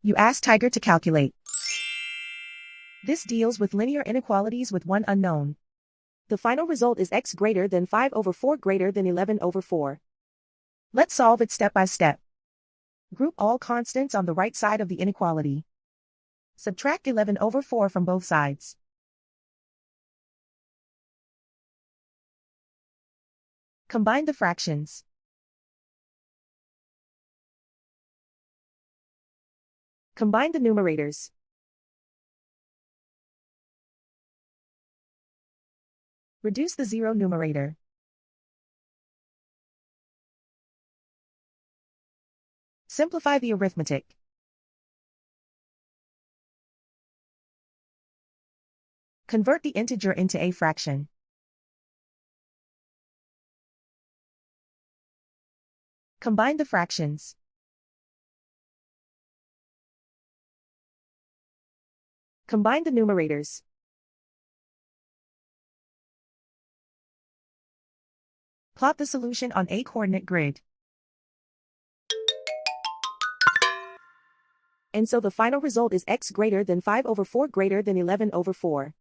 You ask Tiger to calculate. This deals with linear inequalities with one unknown. The final result is x greater than 5 over 4 greater than 11 over 4. Let's solve it step by step. Group all constants on the right side of the inequality. Subtract 11 over 4 from both sides. Combine the fractions. Combine the numerators. Reduce the zero numerator. Simplify the arithmetic. Convert the integer into a fraction. Combine the fractions. Combine the numerators. Plot the solution on a coordinate grid. And so the final result is x greater than 5 over 4 greater than 11 over 4.